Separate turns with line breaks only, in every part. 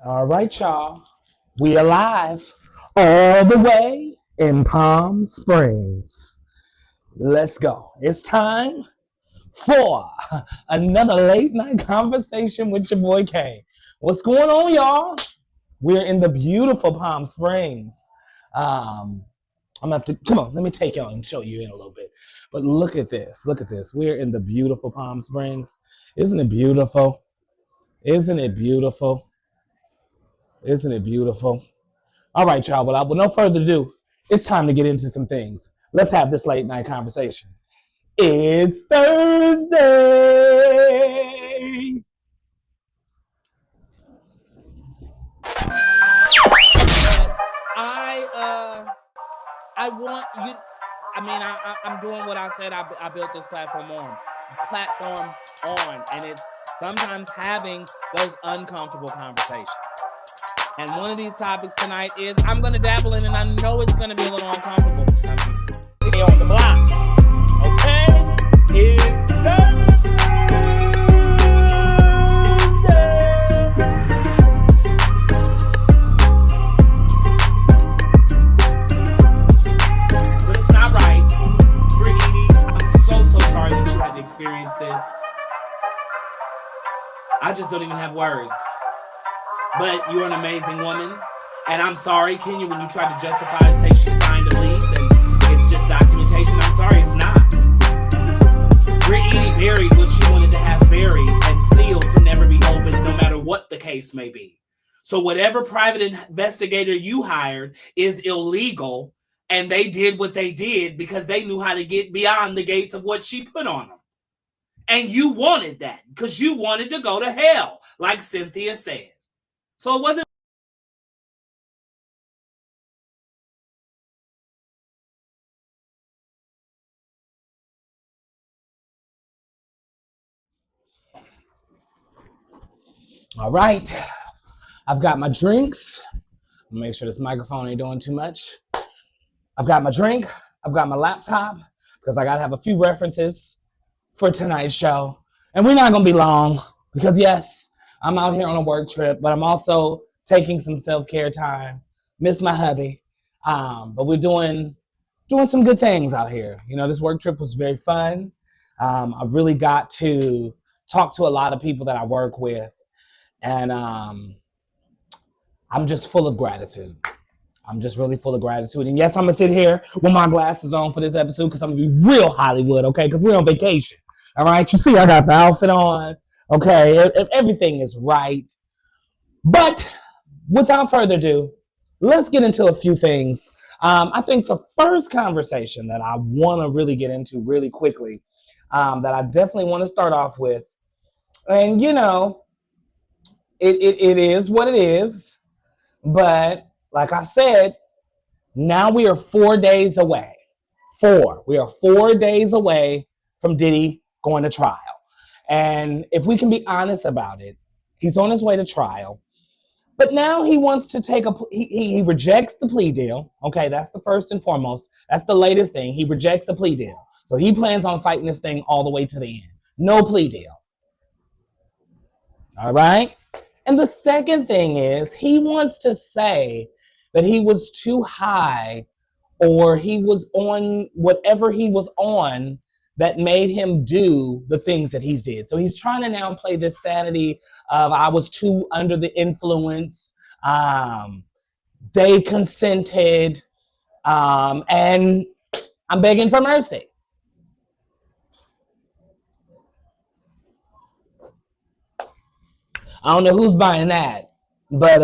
All right, y'all. We alive all the way in Palm Springs. Let's go. It's time for another late night conversation with your boy K. What's going on, y'all? We're in the beautiful Palm Springs. I'm gonna have to come on. Let me take y'all and show you in a little bit. But look at this. Look at this. We're in the beautiful Palm Springs. Isn't it beautiful? Isn't it beautiful? Isn't it beautiful? All right, y'all. Well, with no further ado, it's time to get into some things. Let's have this late night conversation. It's Thursday. I want you. I'm doing what I said. I built this platform on, and it's sometimes having those uncomfortable conversations. And one of these topics tonight is I'm going to dabble in, and I know it's going to be a little uncomfortable. Stay on the block, okay? It's Thursday. But it's not right. Brittany, I'm so sorry that you had to experience this. I just don't even have words. But you're an amazing woman. And I'm sorry, Kenya, when you tried to justify it and say she signed a lease and it's just documentation. I'm sorry, it's not. Brittany buried what she wanted to have buried and sealed to never be opened, no matter what the case may be. So whatever private investigator you hired is illegal, and they did what they did because they knew how to get beyond the gates of what she put on them. And you wanted that because you wanted to go to hell, like Cynthia said. So it wasn't. All right. I've got my drinks. Make sure this microphone ain't doing too much. I've got my drink. I've got my laptop because I got to have a few references for tonight's show. And we're not going to be long because, yes, I'm out here on a work trip, but I'm also taking some self-care time. Miss my hubby. But we're doing some good things out here. You know, this work trip was very fun. I really got to talk to a lot of people that I work with. And I'm just full of gratitude. I'm just really full of gratitude. And yes, I'm going to sit here with my glasses on for this episode because I'm going to be real Hollywood, okay? Because we're on vacation, all right? You see, I got the outfit on, okay? Everything is right. But without further ado, let's get into a few things. I think the first conversation that I want to really get into really quickly, that I definitely want to start off with, and you know, it is what it is, but like I said, now we are 4 days away. We are 4 days away from Diddy going to trial. And if we can be honest about it, he's on his way to trial. But now he wants to he rejects the plea deal. Okay, that's the first and foremost. That's the latest thing. He rejects the plea deal. So he plans on fighting this thing all the way to the end. No plea deal. All right? And the second thing is he wants to say that he was too high or he was on whatever he was on that made him do the things that he did. So he's trying to now play this sanity of I was too under the influence, they consented, and I'm begging for mercy. I don't know who's buying that, but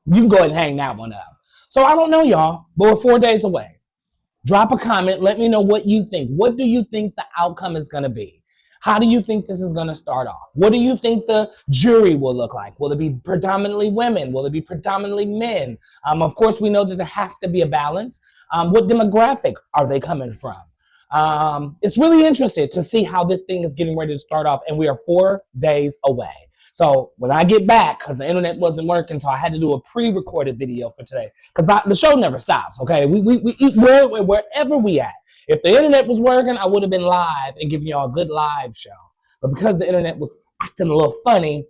you can go ahead and hang that one up. So I don't know, y'all, but we're 4 days away. Drop a comment. Let me know what you think. What do you think the outcome is going to be? How do you think this is going to start off? What do you think the jury will look like? Will it be predominantly women? Will it be predominantly men? Of course, we know that there has to be a balance. What demographic are they coming from? It's really interesting to see how this thing is getting ready to start off, and we are 4 days away. So when I get back, because the internet wasn't working, so I had to do a pre-recorded video for today, because the show never stops, okay? We eat wherever we at. If the internet was working, I would have been live and giving y'all a good live show. But because the internet was acting a little funny,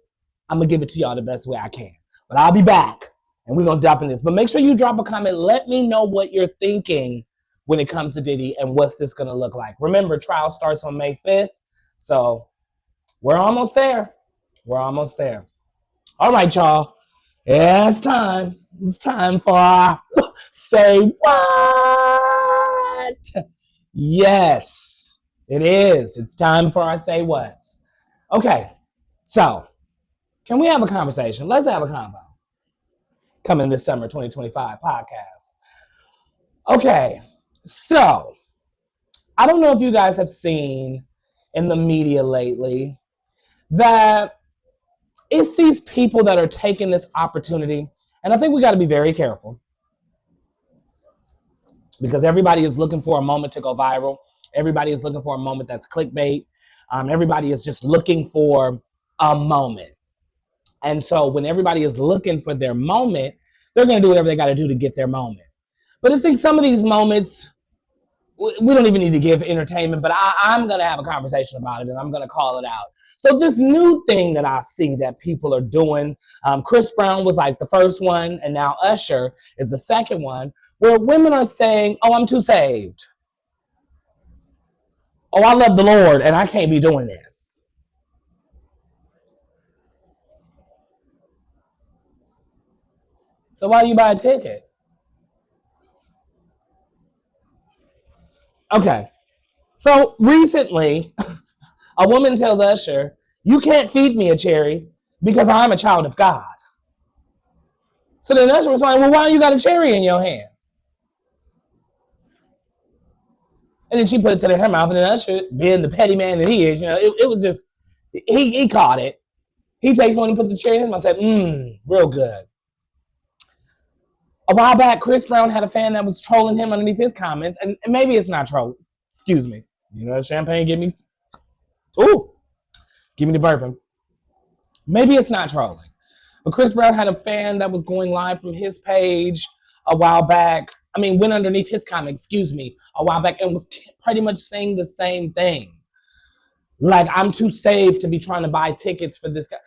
I'm going to give it to y'all the best way I can. But I'll be back, and we're going to jump in this. But make sure you drop a comment. Let me know what you're thinking when it comes to Diddy and what's this going to look like. Remember, trial starts on May 5th, so we're almost there. We're almost there. All right, y'all. Yeah, it's time. It's time for our Say What? Yes, it is. It's time for our Say What's. Okay, so can we have a conversation? Let's have a convo. Coming this summer 2025 podcast. Okay, so I don't know if you guys have seen in the media lately that it's these people that are taking this opportunity, and I think we got to be very careful because everybody is looking for a moment to go viral. Everybody is looking for a moment that's clickbait. Everybody is just looking for a moment. And so when everybody is looking for their moment, they're going to do whatever they got to do to get their moment. But I think some of these moments, we don't even need to give entertainment, but I'm going to have a conversation about it, and I'm going to call it out. So this new thing that I see that people are doing, Chris Brown was like the first one, and now Usher is the second one, where women are saying, oh, I'm too saved. Oh, I love the Lord, and I can't be doing this. So why do you buy a ticket? Okay. So recently, a woman tells Usher, you can't feed me a cherry because I'm a child of God. So then Usher responded, well, why you got a cherry in your hand? And then she put it to her mouth, and then Usher, being the petty man that he is, it was just, he caught it. He takes one and puts the cherry in his mouth and said, real good. A while back, Chris Brown had a fan that was trolling him underneath his comments, and maybe it's not trolling. Excuse me. Champagne, give me the bourbon. Maybe it's not trolling. But Chris Brown had a fan that was going live from his page a while back. Went underneath his comment, a while back, and was pretty much saying the same thing. Like, I'm too saved to be trying to buy tickets for this guy.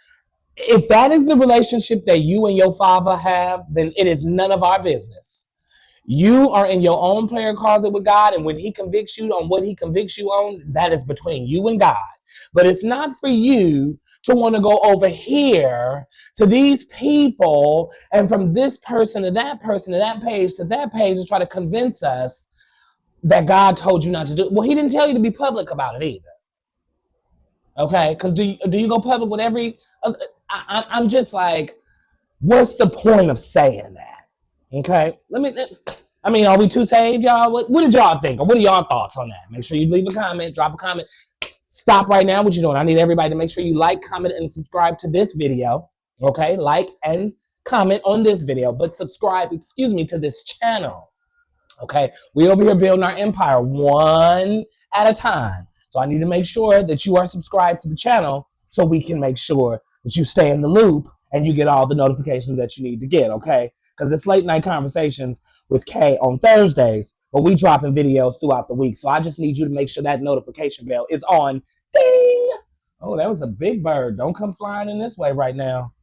If that is the relationship that you and your father have, then it is none of our business. You are in your own prayer closet with God, and when he convicts you on what he convicts you on, that is between you and God. But it's not for you to want to go over here to these people and from this person to that page to that page to try to convince us that God told you not to do it. Well, he didn't tell you to be public about it either. Okay? Because do you go public with every... I'm just like, what's the point of saying that? Okay? Are we too saved, y'all? What did y'all think? Or what are y'all thoughts on that? Make sure you leave a comment, drop a comment. Stop right now what you're doing. I need everybody to make sure you like, comment, and subscribe to this video. Okay? Like and comment on this video, but subscribe, to this channel. Okay? We over here building our empire one at a time. So I need to make sure that you are subscribed to the channel so we can make sure that you stay in the loop and you get all the notifications that you need to get, okay? Because it's late night conversations with K on Thursdays, but we dropping videos throughout the week. So I just need you to make sure that notification bell is on. Ding! Oh, that was a big bird. Don't come flying in this way right now.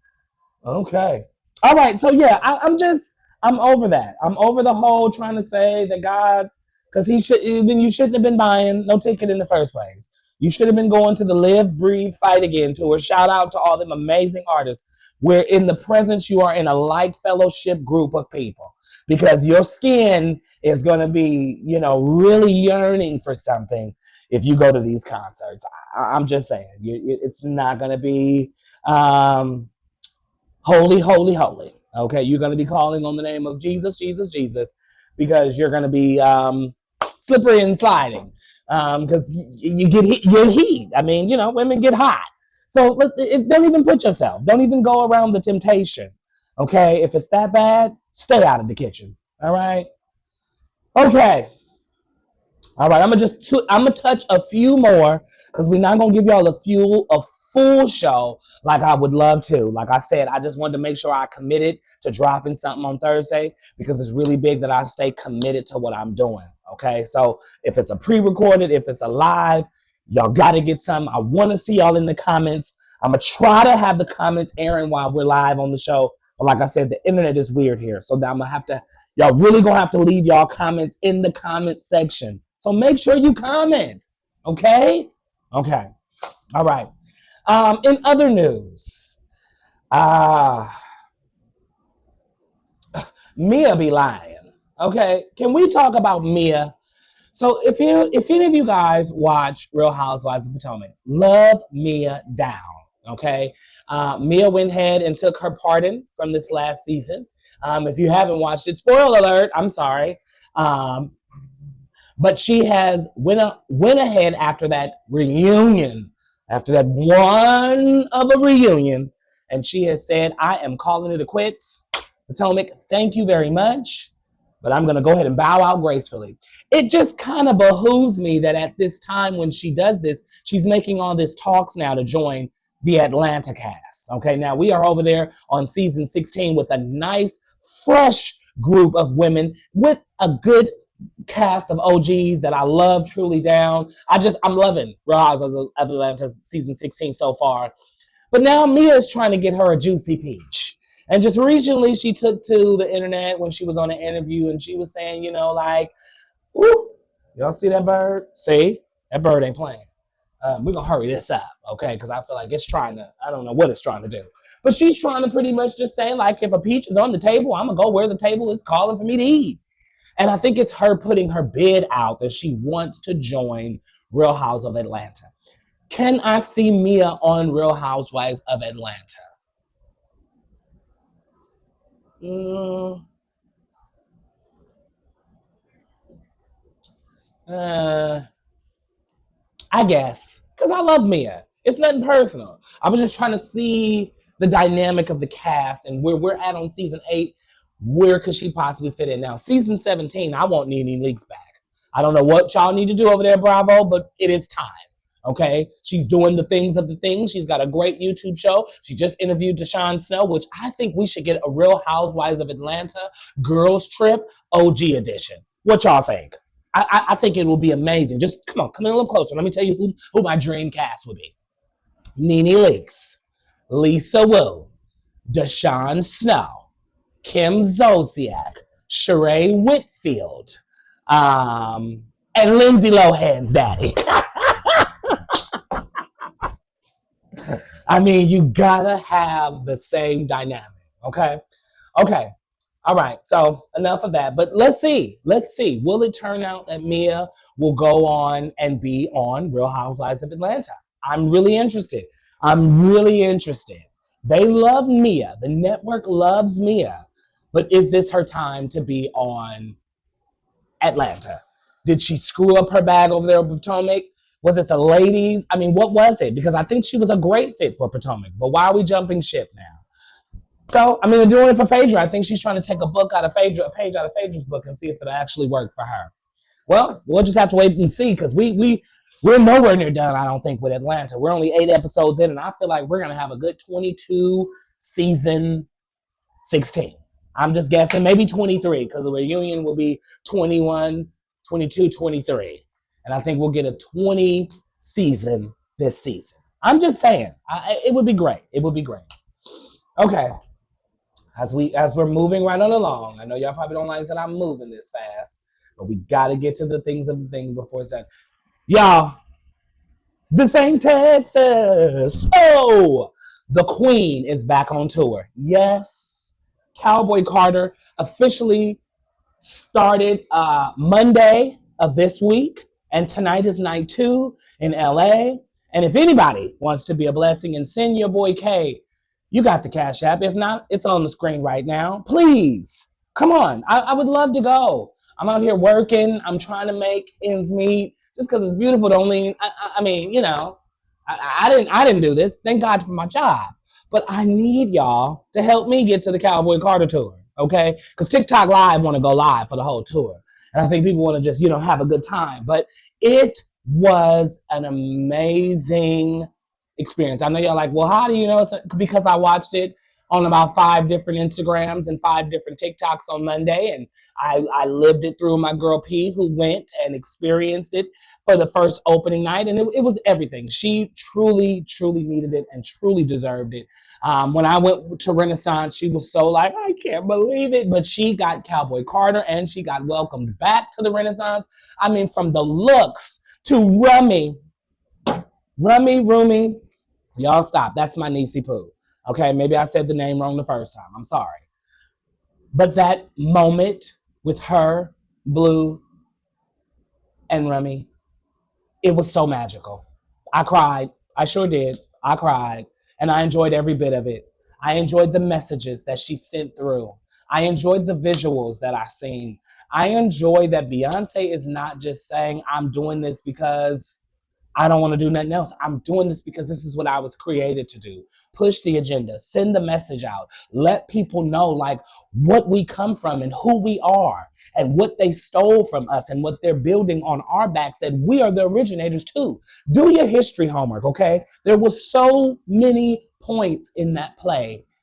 Okay. All right. So yeah, I'm over that. I'm over the whole trying to say that God, because you shouldn't have been buying no ticket in the first place. You should have been going to the Live, Breathe, Fight Again tour. Shout out to all them amazing artists where in the presence you are in a like fellowship group of people because your skin is going to be, really yearning for something if you go to these concerts. I'm just saying, it's not going to be holy, holy, holy. Okay, you're going to be calling on the name of Jesus, Jesus, Jesus, because you're going to be slippery and sliding. Because you get heat. Women get hot. So don't even put yourself. Don't even go around the temptation. Okay? If it's that bad, stay out of the kitchen. All right? Okay. All right. I'm gonna touch a few more because we're not gonna give y'all a full show like I would love to. Like I said, I just wanted to make sure I committed to dropping something on Thursday because it's really big that I stay committed to what I'm doing. Okay, so if it's a pre-recorded, if it's a live, y'all got to get some. I want to see y'all in the comments I'm going to try to have the comments airing while we're live on the show. But like I said, the internet is weird here. So now I'm going to have to, y'all really going to have to leave y'all comments in the comment section. So make sure you comment. Okay? Okay. All right. In other news, Mia be lying. Okay? Can we talk about Mia? So if any of you guys watch Real Housewives of Potomac, love Mia down, okay? Mia went ahead and took her pardon from this last season. If you haven't watched it, spoiler alert, I'm sorry. But she has went ahead after that reunion, after that one of a reunion, and she has said, I am calling it a quits. Potomac, thank you very much, but I'm going to go ahead and bow out gracefully. It just kind of behooves me that at this time when she does this, she's making all this talks now to join the Atlanta cast. Okay, now we are over there on season 16 with a nice, fresh group of women with a good cast of OGs that I love truly down. I'm loving Real Housewives of Atlanta season 16 so far. But now Mia is trying to get her a juicy peach. And just recently she took to the internet when she was on an interview and she was saying, you know, like, whoop, y'all see that bird? See? That bird ain't playing. We're going to hurry this up, okay? Because I feel like it's trying to, I don't know what it's trying to do. But she's trying to pretty much just say, like, if a peach is on the table, I'm going to go where the table is calling for me to eat. And I think it's her putting her bid out that she wants to join Real Housewives of Atlanta. Can I see Mia on Real Housewives of Atlanta? I guess, because I love Mia. It's nothing personal. I was just trying to see the dynamic of the cast and where we're at on season 8. Where could she possibly fit in now? Season 17, I want Nene Leakes back. I don't know what y'all need to do over there, Bravo, but it is time. Okay, she's doing the things of the things. She's got a great YouTube show. She just interviewed Deshaun Snow, which I think we should get a Real Housewives of Atlanta girls trip OG edition. What y'all think? I think it will be amazing. Just come in a little closer. Let me tell you who my dream cast would be. Nene Leakes, Lisa Wu, Deshaun Snow, Kim Zolciak, Sheree Whitfield, and Lindsay Lohan's daddy. I mean, you gotta have the same dynamic, okay? Okay, all right, so enough of that. But let's see. Will it turn out that Mia will go on and be on Real Housewives of Atlanta? I'm really interested. They love Mia. The network loves Mia. But is this her time to be on Atlanta? Did she screw up her bag over there with Potomac? Was it the ladies? I mean, what was it? Because I think she was a great fit for Potomac. But why are we jumping ship now? So, I mean, they're doing it for Phaedra. I think she's trying to take a page out of Phaedra's book and see if it'll actually work for her. Well, we'll just have to wait and see because we're nowhere near done, I don't think, with Atlanta. We're only 8 episodes in, and I feel like we're going to have a good 22 season 16. I'm just guessing maybe 23 because the reunion will be 21, 22, 23. And I think we'll get a 20 season this season. I'm just saying, it would be great. It would be great. Okay. As we're moving right on along, I know y'all probably don't like that I'm moving this fast, but we got to get to the things of the thing before it's done. Y'all, this ain't Texas. Oh, the Queen is back on tour. Yes. Cowboy Carter officially started Monday of this week. And tonight is night 2 in LA. And if anybody wants to be a blessing and send your boy K, you got the Cash App. If not, it's on the screen right now. Please, come on. I would love to go. I'm out here working. I'm trying to make ends meet. Just because it's beautiful don't mean, I mean, you know, I didn't do this. Thank God for my job. But I need y'all to help me get to the Cowboy Carter tour, okay? Because TikTok Live want to go live for the whole tour. And I think people want to just, have a good time. But it was an amazing experience. I know y'all like, well, how do you know? Because I watched it on about 5 different Instagrams and 5 different TikToks on Monday. And I lived it through my girl P, who went and experienced it for the first opening night. And it was everything. She truly, truly needed it and truly deserved it. When I went to Renaissance, she was so like, I can't believe it. But she got Cowboy Carter and she got welcomed back to the Renaissance. I mean, from the looks to Rumi. Y'all stop. That's my niecey poo. Okay, maybe I said the name wrong the first time. I'm sorry. But that moment with her, Blue, and Rumi, it was so magical. I cried. I sure did. I cried. And I enjoyed every bit of it. I enjoyed the messages that she sent through. I enjoyed the visuals that I seen. I enjoy that Beyonce is not just saying, I'm doing this because I don't want to do nothing else. I'm doing this because this is what I was created to do. Push the agenda, send the message out, let people know like what we come from and who we are and what they stole from us and what they're building on our backs, that we are the originators too. Do your history homework, okay? There was so many points in that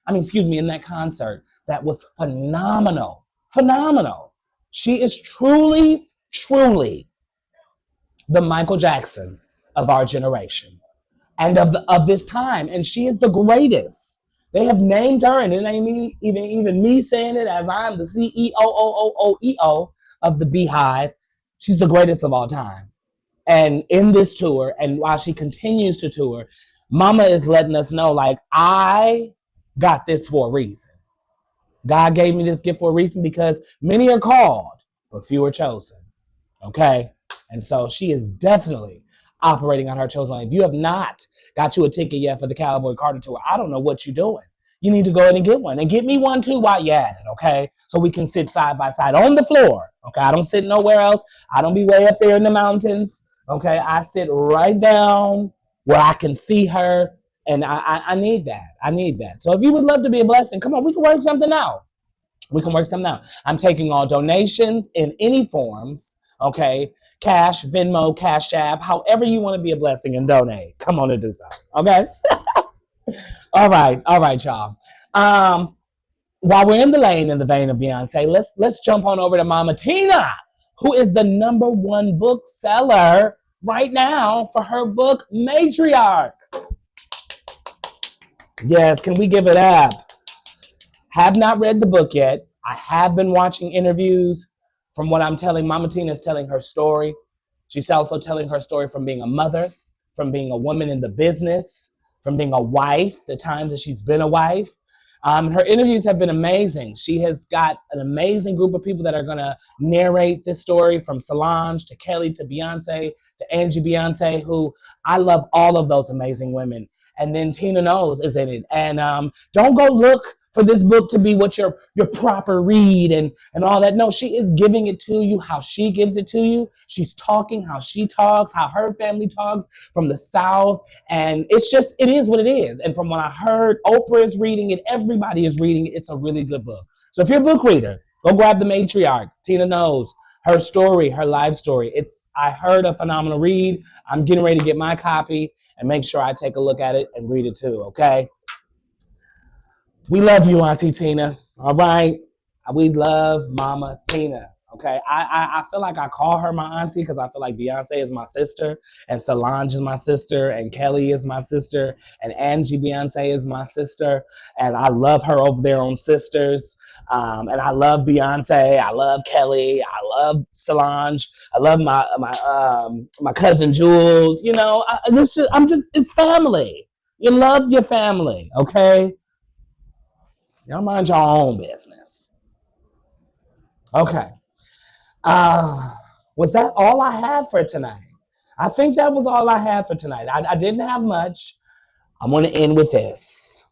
in that concert that was phenomenal. Phenomenal. She is truly, truly the Michael Jackson of our generation and of this time. And she is the greatest. They have named her, and it ain't me, even me saying it as I'm the CEO of the Beehive. She's the greatest of all time. And in this tour, and while she continues to tour, Mama is letting us know, like, I got this for a reason. God gave me this gift for a reason because many are called, but few are chosen. Okay? And so she is definitely operating on her chosen lane. If you have not got you a ticket yet for the Cowboy Carter tour, I don't know what you're doing. You need to go ahead and get one. And get me one too while you're at it, okay? So we can sit side by side on the floor, okay? I don't sit nowhere else. I don't be way up there in the mountains, okay? I sit right down where I can see her, and I need that. I need that. So if you would love to be a blessing, come on, we can work something out. I'm taking all donations in any forms, okay? Cash, Venmo, Cash App, however you want to be a blessing and donate. Come on and do something, okay? All right, y'all. While we're in the vein of Beyonce, let's jump on over to Mama Tina, who is the #1 bookseller right now for her book Matriarch. Yes, can we give it up? Have not read the book yet. I have been watching interviews. From what I'm telling, Mama Tina is telling her story. She's also telling her story from being a mother, from being a woman in the business, from being a wife, the times that she's been a wife. Her interviews have been amazing. She has got an amazing group of people that are going to narrate this story, from Solange to Kelly to Beyonce to Angie Beyonce, who I love all of those amazing women. And then Tina Knowles is in it. And don't go look for this book to be what your proper read and all that. No, she is giving it to you how she gives it to you. She's talking how she talks, how her family talks from the South. And it is what it is. And from what I heard, Oprah is reading it. Everybody is reading it. It's a really good book. So if you're a book reader, go grab The Matriarch. Tina Knowles, her story, her life story. I heard a phenomenal read. I'm getting ready to get my copy and make sure I take a look at it and read it too, okay? We love you, Auntie Tina. All right. We love Mama Tina. Okay. I feel like I call her my auntie because I feel like Beyonce is my sister, and Solange is my sister, and Kelly is my sister, and Angie Beyonce is my sister. And I love her over there on Sisters. And I love Beyonce. I love Kelly. I love Solange. I love my cousin Jules. You know, it's family. You love your family. Okay. Y'all mind your own business. Okay. Was that all I had for tonight? I think that was all I had for tonight. I didn't have much. I'm going to end with this.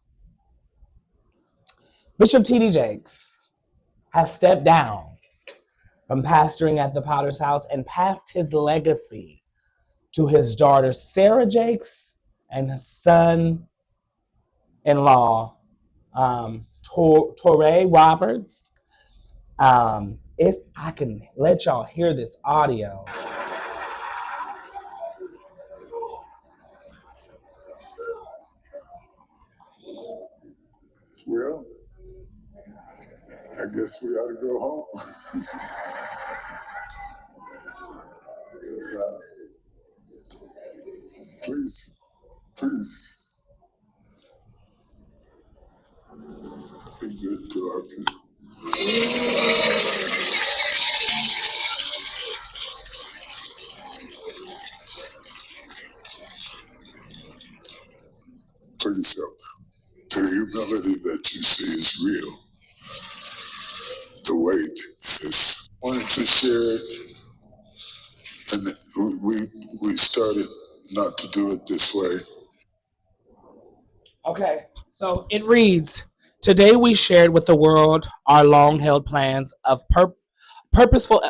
Bishop T.D. Jakes has stepped down from pastoring at the Potter's House and passed his legacy to his daughter, Sarah Jakes, and his son-in-law, Torrey Roberts. If I can let y'all hear this audio.
Well, I guess we ought to go home. Please, please be good to our people. Please help them. The humility that you see is real. The weight is. I wanted to share it, and we started not to do it this way.
Okay, so it reads, today we shared with the world our long-held plans of purposeful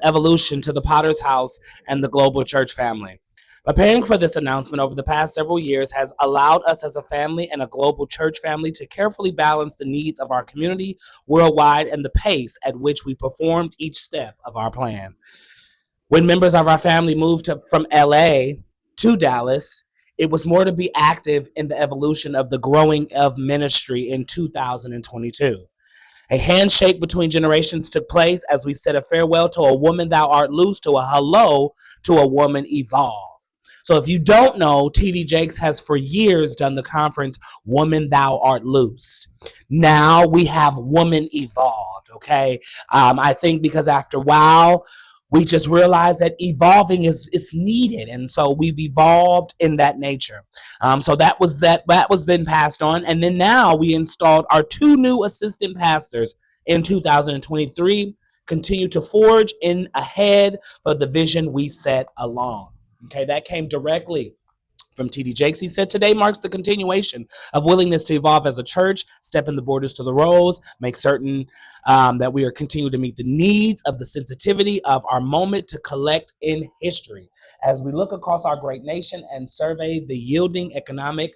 evolution to the Potter's House and the global church family. Preparing for this announcement over the past several years has allowed us as a family and a global church family to carefully balance the needs of our community worldwide and the pace at which we performed each step of our plan. When members of our family moved from LA to Dallas, it was more to be active in the evolution of the growing of ministry in 2022. A handshake between generations took place as we said a farewell to a woman thou art loose, to a hello to a woman evolve. So if you don't know, TD Jakes has for years done the conference Woman Thou Art Loosed. Now we have Woman Evolved, okay? I think because after a while, we just realized that evolving is needed, and so we've evolved in that nature. So that was then passed on, and then now we installed our 2 new assistant pastors in 2023. Continue to forge in ahead for the vision we set along. Okay, that came directly from TD Jakes. He said, today marks the continuation of willingness to evolve as a church, step in the borders to the roles, make certain that we are continuing to meet the needs of the sensitivity of our moment to collect in history. As we look across our great nation and survey the yielding economic,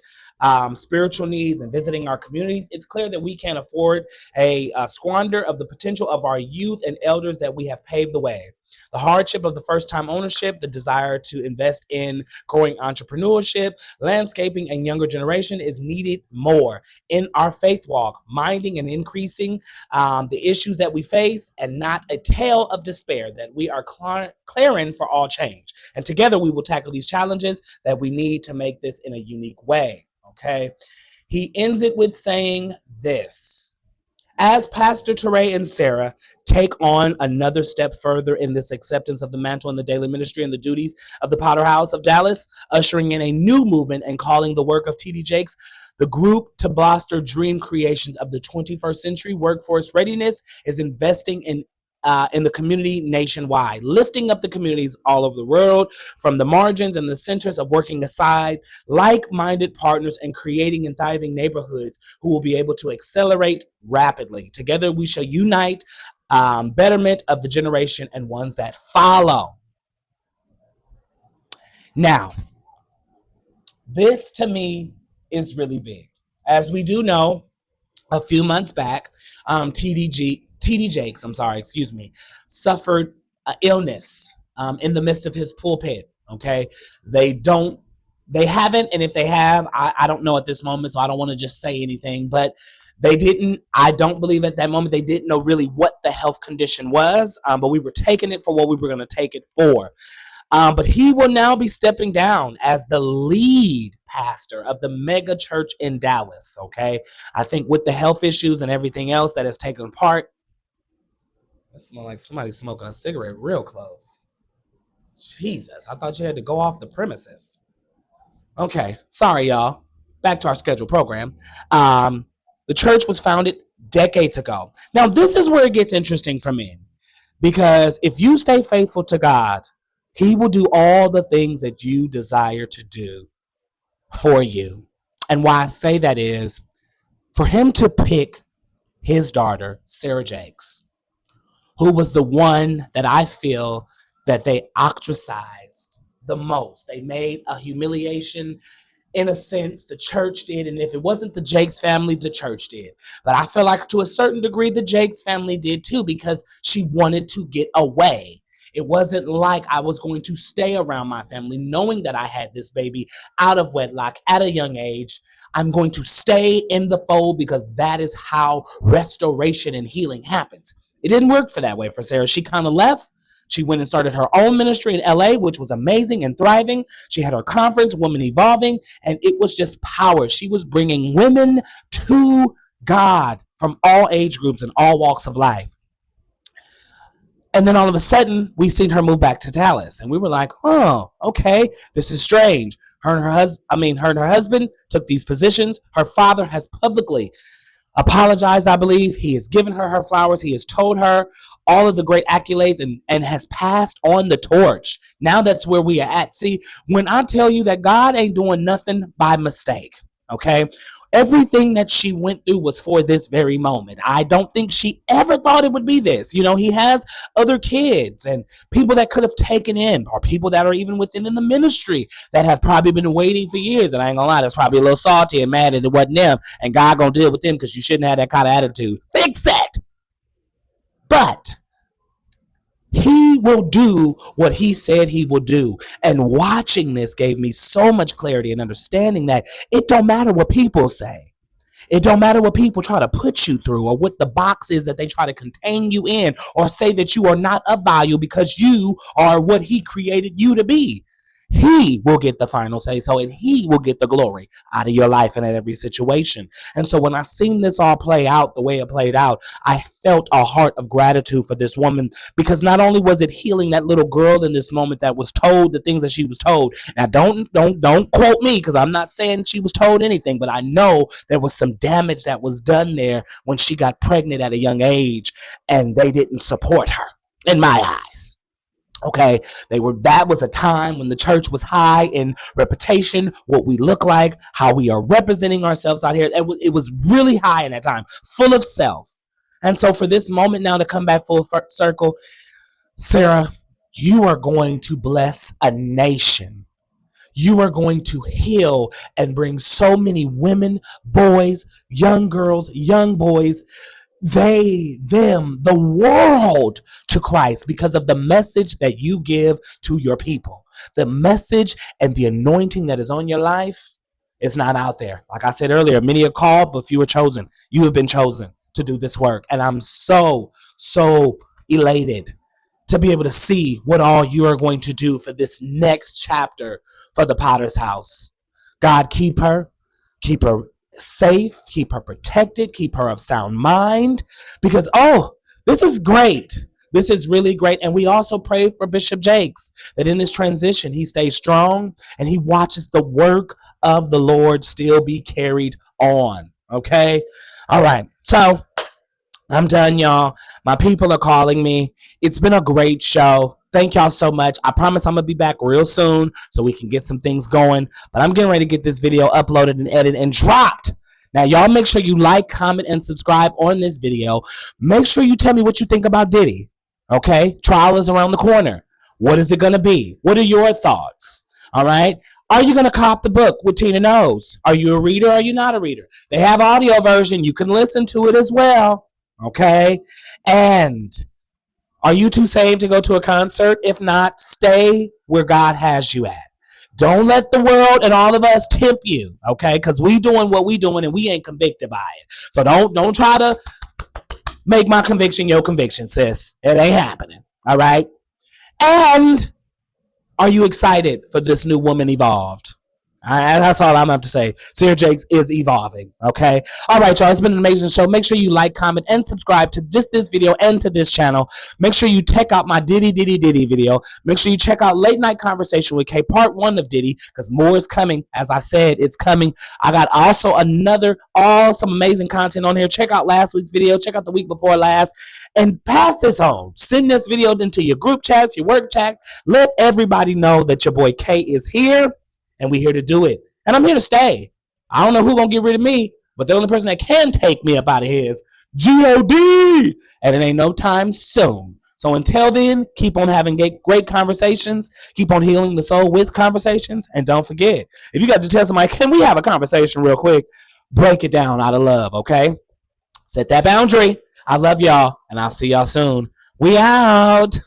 spiritual needs and visiting our communities, it's clear that we can't afford a squander of the potential of our youth and elders that we have paved the way. The hardship of the first-time ownership, the desire to invest in growing entrepreneurship, landscaping, and younger generation is needed more in our faith walk, minding and increasing the issues that we face, and not a tale of despair that we are clearing for all change. And together we will tackle these challenges that we need to make this in a unique way, okay? He ends it with saying this. As Pastor Teray and Sarah take on another step further in this acceptance of the mantle and the daily ministry and the duties of the Potter House of Dallas, ushering in a new movement and calling the work of TD Jakes the group to bolster dream creation of the 21st century workforce readiness, is investing in the community nationwide, lifting up the communities all over the world from the margins and the centers of working aside like-minded partners and creating and thriving neighborhoods who will be able to accelerate rapidly. Together we shall unite betterment of the generation and ones that follow. Now, this to me is really big. As we do know, a few months back, TD Jakes, suffered illness in the midst of his pulpit. Okay, they haven't, and if they have, I don't know at this moment, so I don't want to just say anything, but they didn't, I don't believe at that moment they didn't know really what the health condition was, but we were taking it for what we were going to take it for. But he will now be stepping down as the lead pastor of the mega church in Dallas, okay? I think with the health issues and everything else that has taken part, it smells like somebody smoking a cigarette real close. Jesus, I thought you had to go off the premises. Okay, sorry, y'all. Back to our scheduled program. The church was founded decades ago. Now, this is where it gets interesting for men, because if you stay faithful to God, He will do all the things that you desire to do for you. And why I say that is for Him to pick His daughter, Sarah Jakes, who was the one that I feel that they ostracized the most. They made a humiliation, in a sense, the church did. And if it wasn't the Jakes family, the church did. But I feel like to a certain degree, the Jakes family did too, because she wanted to get away. It wasn't like I was going to stay around my family knowing that I had this baby out of wedlock at a young age. I'm going to stay in the fold because that is how restoration and healing happens. It didn't work for that way for Sarah. She kind of left. She went and started her own ministry in LA, which was amazing and thriving. She had her conference, Women Evolving, and it was just power. She was bringing women to God from all age groups and all walks of life. And then all of a sudden, we seen her move back to Dallas, and we were like, "Oh, okay, this is strange." Her and her husband took these positions. Her father has publicly apologized, I believe. He has given her her flowers. He has told her all of the great accolades and has passed on the torch. Now that's where we are at. See, when I tell you that God ain't doing nothing by mistake, okay? Everything that she went through was for this very moment. I don't think she ever thought it would be this. You know, he has other kids and people that could have taken in, or people that are even within the ministry that have probably been waiting for years. And I ain't gonna lie, that's probably a little salty and mad that it wasn't them. And God gonna deal with them because you shouldn't have that kind of attitude. Fix it. But he will do what he said he will do. And watching this gave me so much clarity and understanding that it don't matter what people say. It don't matter what people try to put you through or what the box is that they try to contain you in or say that you are not of value because you are what he created you to be. He will get the final say so, and he will get the glory out of your life and at every situation. And so when I seen this all play out the way it played out, I felt a heart of gratitude for this woman, because not only was it healing that little girl in this moment that was told the things that she was told. Now don't quote me, because I'm not saying she was told anything, but I know there was some damage that was done there when she got pregnant at a young age and they didn't support her, in my eyes. Okay, that was a time when the church was high in reputation, what we look like, how we are representing ourselves out here. It was really high in that time, full of self. And so for this moment now to come back full circle, Sarah, you are going to bless a nation. You are going to heal and bring so many women, boys, young girls, young boys, the world to Christ because of the message that you give to your people. The message and the anointing that is on your life is not out there. Like I said earlier, many are called, but few are chosen. You have been chosen to do this work. And I'm so elated to be able to see what all you are going to do for this next chapter for the Potter's house. God, keep her safe, keep her protected, keep her of sound mind, because this is great. This is really great. And we also pray for Bishop Jakes that in this transition he stays strong and he watches the work of the Lord still be carried on. Okay, all right, so I'm done, y'all. My people are calling me. It's been a great show. Thank y'all so much. I promise I'm going to be back real soon so we can get some things going. But I'm getting ready to get this video uploaded and edited and dropped. Now, y'all make sure you like, comment, and subscribe on this video. Make sure you tell me what you think about Diddy. Okay? Trial is around the corner. What is it going to be? What are your thoughts? All right? Are you going to cop the book with Tina Knowles? Are you a reader or are you not a reader? They have audio version. You can listen to it as well. Okay? And are you too saved to go to a concert? If not, stay where God has you at. Don't let the world and all of us tempt you, okay? Because we doing what we doing and we ain't convicted by it. So don't try to make my conviction your conviction, sis. It ain't happening, all right? And are you excited for this new woman evolved? That's all I'm going to have to say. Sarah Jakes is evolving, okay? All right, y'all. It's been an amazing show. Make sure you like, comment, and subscribe to just this video and to this channel. Make sure you check out my Diddy video. Make sure you check out Late Night Conversation with K, part 1 of Diddy, because more is coming. As I said, it's coming. I got also some amazing content on here. Check out last week's video. Check out the week before last. And pass this on. Send this video into your group chats, your work chat. Let everybody know that your boy K is here. And we're here to do it. And I'm here to stay. I don't know who's going to get rid of me, but the only person that can take me up out of here is G-O-D. And it ain't no time soon. So until then, keep on having great conversations. Keep on healing the soul with conversations. And don't forget, if you got to tell somebody, can we have a conversation real quick? Break it down out of love, okay? Set that boundary. I love y'all, and I'll see y'all soon. We out.